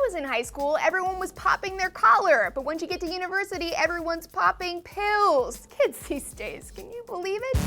was in high school, everyone was popping their collar, but once you get to university, everyone's popping pills. Kids these days, can you believe it?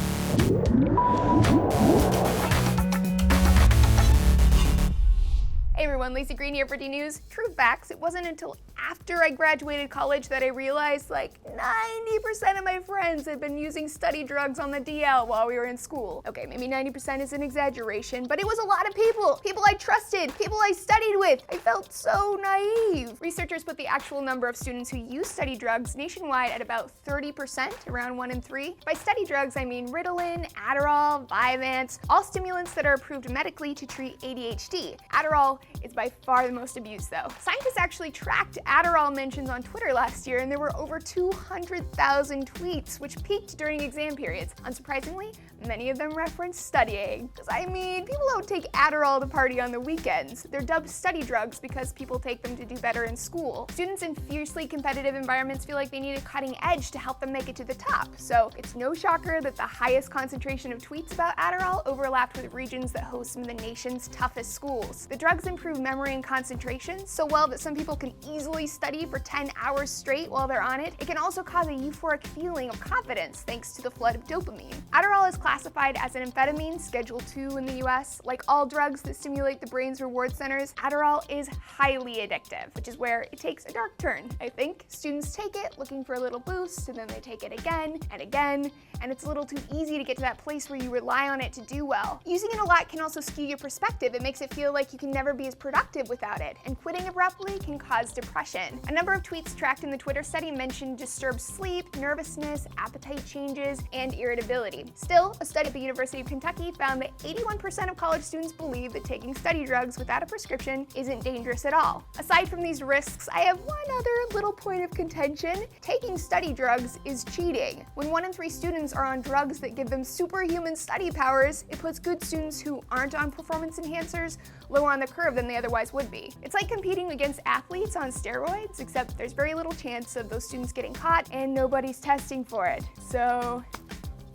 Hey everyone, Laci Green here for D-News. True facts, it wasn't until after I graduated college that I realized like 90% of my friends had been using study drugs on the DL while we were in school. Okay, maybe 90% is an exaggeration, but it was a lot of people. People I trusted, people I studied with. I felt so naive. Researchers put the actual number of students who use study drugs nationwide at about 30%, around 1 in 3. By study drugs, I mean Ritalin, Adderall, Vyvanse, all stimulants that are approved medically to treat ADHD. Adderall is by far the most abused though. Scientists actually tracked Adderall mentions on Twitter last year, and there were over 200,000 tweets, which peaked during exam periods. Unsurprisingly, many of them referenced studying. Because I mean, people don't take Adderall to party on the weekends. They're dubbed study drugs because people take them to do better in school. Students in fiercely competitive environments feel like they need a cutting edge to help them make it to the top. So it's no shocker that the highest concentration of tweets about Adderall overlapped with regions that host some of the nation's toughest schools. The drugs improve memory and concentration so well that some people can easily study for 10 hours straight while they're on it. It can also cause a euphoric feeling of confidence thanks to the flood of dopamine. Adderall is classified as an amphetamine, Schedule II in the US. Like all drugs that stimulate the brain's reward centers, Adderall is highly addictive, which is where it takes a dark turn, I think. Students take it looking for a little boost, and then they take it again and again, and it's a little too easy to get to that place where you rely on it to do well. Using it a lot can also skew your perspective. It makes it feel like you can never be as productive without it, and quitting abruptly can cause depression. A number of tweets tracked in the Twitter study mentioned disturbed sleep, nervousness, appetite changes, and irritability. Still, a study at the University of Kentucky found that 81% of college students believe that taking study drugs without a prescription isn't dangerous at all. Aside from these risks, I have one other little point of contention. Taking study drugs is cheating. When 1 in 3 students are on drugs that give them superhuman study powers, it puts good students who aren't on performance enhancers lower on the curve than they otherwise would be. It's like competing against athletes on steroids, except there's very little chance of those students getting caught and nobody's testing for it. So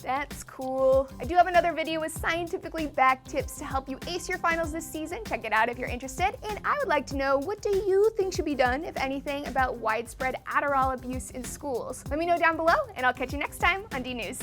that's cool. I do have another video with scientifically backed tips to help you ace your finals this season. Check it out if you're interested. And I would like to know, what do you think should be done, if anything, about widespread Adderall abuse in schools? Let me know down below, and I'll catch you next time on D-News.